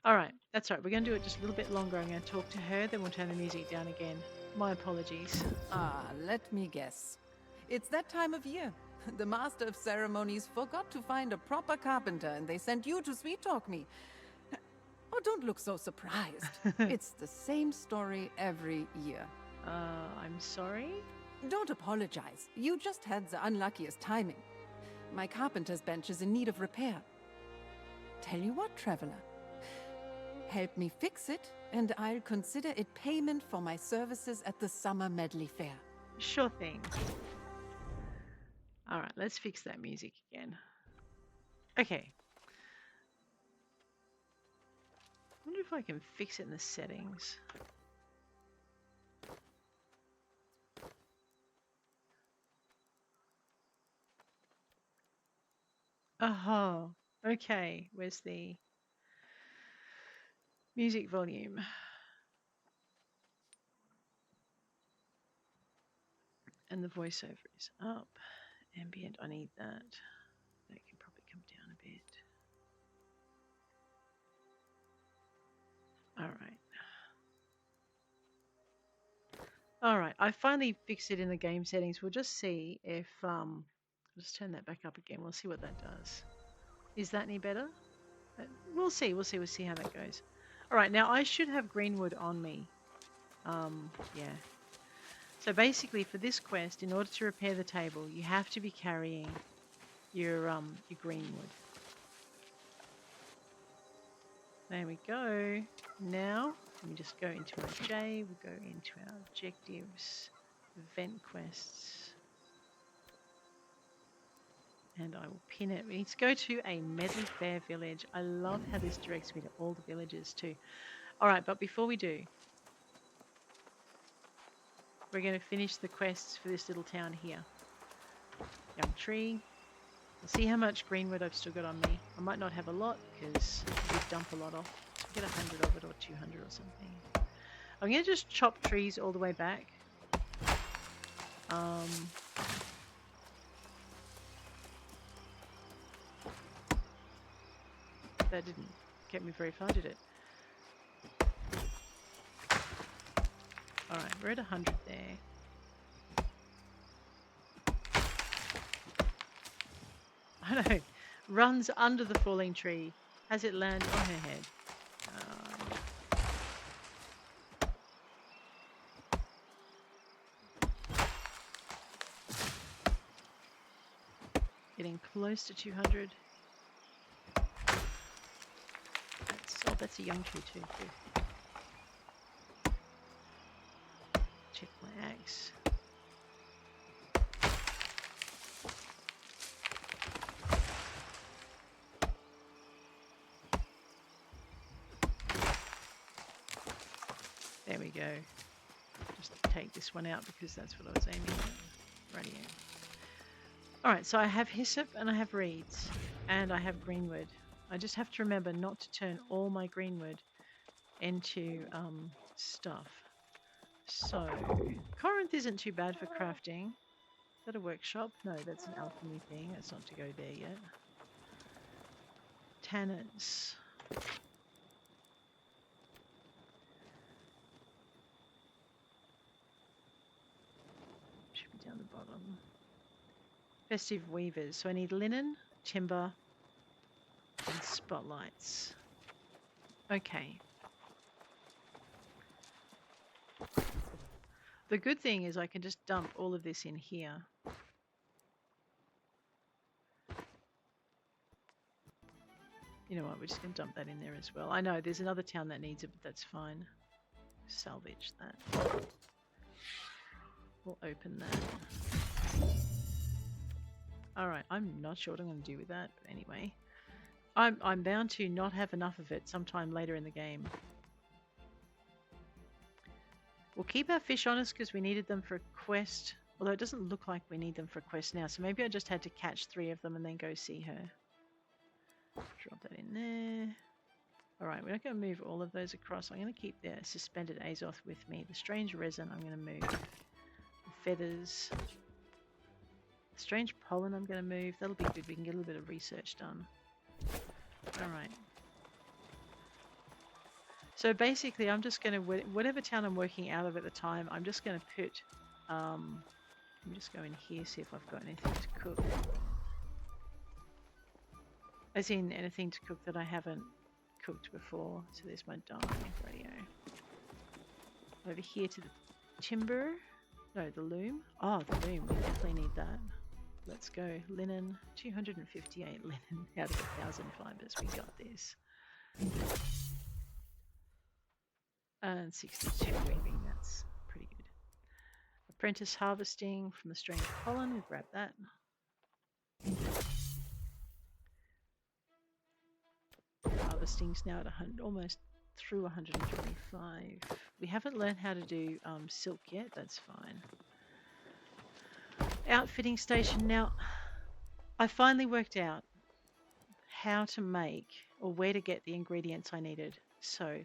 All right, that's all right. We're going to do it just a little bit longer. I'm going to talk to her, then we'll turn the music down again. My apologies. Ah, let me guess. It's that time of year. The master of ceremonies forgot to find a proper carpenter and they sent you to sweet-talk me. Oh, don't look so surprised. It's the same story every year. I'm sorry? Don't apologize. You just had the unluckiest timing. My carpenter's bench is in need of repair. Tell you what, traveler. Help me fix it, and I'll consider it payment for my services at the summer Medleyfaire. Sure thing. All right, let's fix that music again. Okay. I wonder if I can fix it in the settings. Oh, okay. Where's the music volume? And the voiceover is up. Ambient, I need that. That can probably come down a bit. All right. All right, I finally fixed it in the game settings. We'll just see if, just turn that back up again. We'll see what that does. Is that any better? We'll see how that goes. All right, now I should have greenwood on me. Yeah. So basically for this quest, in order to repair the table, you have to be carrying your greenwood. There we go. Now, let me just go into our J, we'll go into our objectives, event quests, and I will pin it. We need to go to a Medleyfaire village. I love how this directs me to all the villages too. Alright, but before we do, we're going to finish the quests for this little town here. Young tree. We'll see how much greenwood I've still got on me. I might not have a lot because we dump a lot off. Get 100 of it or 200 or something. I'm going to just chop trees all the way back. That didn't get me very far, did it? Alright, we're at 100 there. I know. runs under the falling tree. Has it land on her head? Getting close to 200. That's a young tree too. Check my axe. There we go. Just take this one out because that's what I was aiming at. Radio. Alright, so I have hyssop and I have reeds and I have greenwood. I just have to remember not to turn all my greenwood into stuff. So, Corinth isn't too bad for crafting. Is that a workshop? No, that's an alchemy thing. That's not to go there yet. Tanners. Should be down the bottom. Festive weavers. So I need linen, timber, and spotlights. Okay. The good thing is I can just dump all of this in here. You know what, we're just going to dump that in there as well. I know there's another town that needs it, but that's fine. Salvage that. We'll open that. Alright, I'm not sure what I'm going to do with that, but anyway. I'm bound to not have enough of it sometime later in the game. We'll keep our fish on us because we needed them for a quest. Although it doesn't look like we need them for a quest now. So maybe I just had to catch 3 of them and then go see her. Drop that in there. Alright, we're not going to move all of those across. I'm going to keep the suspended Azoth with me. The strange resin I'm going to move. The feathers. The strange pollen I'm going to move. That'll be good. We can get a little bit of research done. Alright. So basically I'm just going to, whatever town I'm working out of at the time, I'm just going to put, let me just go in here, see if I've got anything to cook. As in anything to cook that I haven't cooked before. So there's my dye radio. Over here to the timber. No, the loom. Oh, the loom. We definitely need that. Let's go. Linen. 258 linen out of 1,000 fibers. We got this. And 62 weaving. That's pretty good. Apprentice harvesting from the strange pollen. We'll grab that. Harvesting's now at 100, almost through 125. We haven't learned how to do silk yet. That's fine. Outfitting station. Now, I finally worked out how to make or where to get the ingredients I needed. So,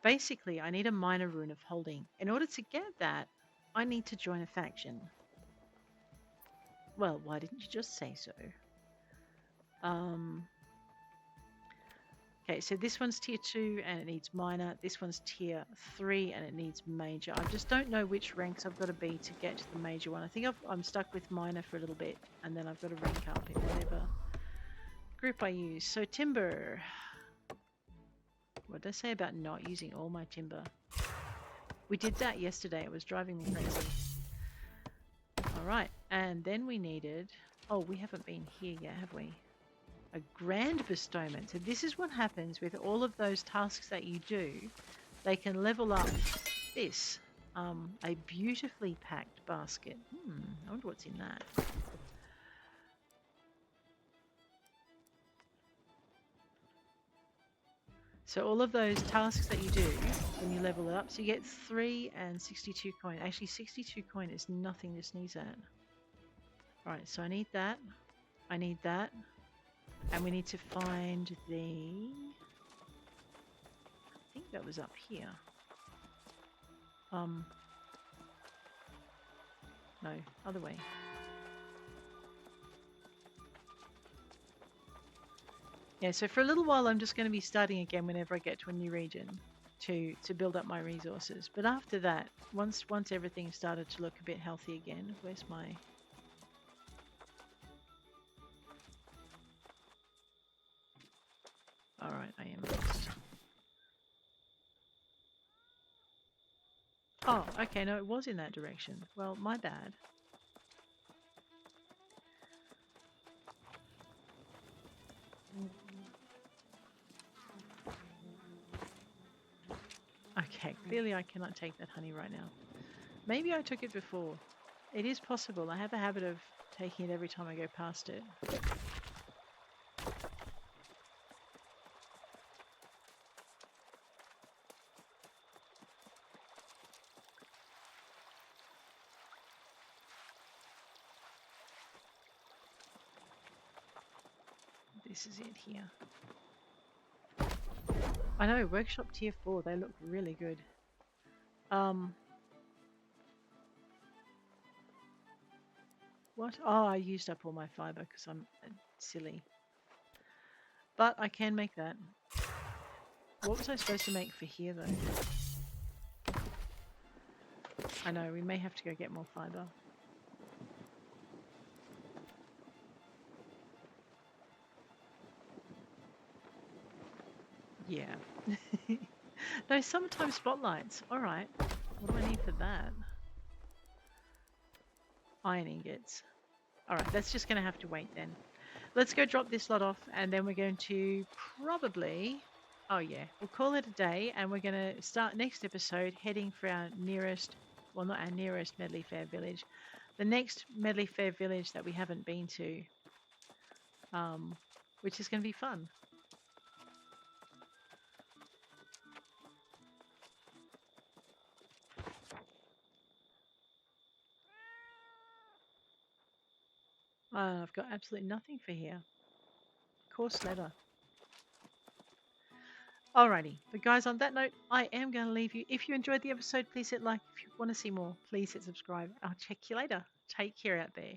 basically, I need a minor rune of holding. In order to get that, I need to join a faction. Well, why didn't you just say so? Okay, so this one's tier 2 and it needs minor. This one's tier 3 and it needs major. I just don't know which ranks I've got to be to get to the major one. I think I'm stuck with minor for a little bit and then I've got to rank up in whatever group I use. So timber. What did I say about not using all my timber? We did that yesterday. It was driving me crazy. Alright, and then we needed... Oh, we haven't been here yet, have we? A grand bestowment. So this is what happens with all of those tasks that you do. They can level up this. A beautifully packed basket. I wonder what's in that. So all of those tasks that you do when you level it up, so you get 3 and 62 coin. Actually 62 coin is nothing to sneeze at. Alright, so I need that. I need that. And we need to find the... I think that was up here. No, other way. Yeah, so for a little while I'm just going to be starting again whenever I get to a new region to build up my resources. But after that, once everything started to look a bit healthy again, where's my... Alright, I am lost. Oh, okay, no, it was in that direction. Well, my bad. Okay, clearly I cannot take that honey right now. Maybe I took it before. It is possible. I have a habit of taking it every time I go past it. This is it here. I know, Workshop Tier 4, they look really good. What? Oh, I used up all my fibre because I'm silly. But I can make that. What was I supposed to make for here, though? I know, we may have to go get more fibre. Yeah. No, sometimes spotlights. Alright. What do I need for that? Iron ingots. Alright, that's just going to have to wait then. Let's go drop this lot off and then we're going to probably... Oh yeah, we'll call it a day and we're going to start next episode heading for our nearest... Well, not our nearest Medleyfaire village. The next Medleyfaire village that we haven't been to. Which is going to be fun. I've got absolutely nothing for here. Coarse leather. Alrighty, but guys, on that note, I am going to leave you. If you enjoyed the episode, please hit like. If you want to see more, please hit subscribe. I'll check you later. Take care out there.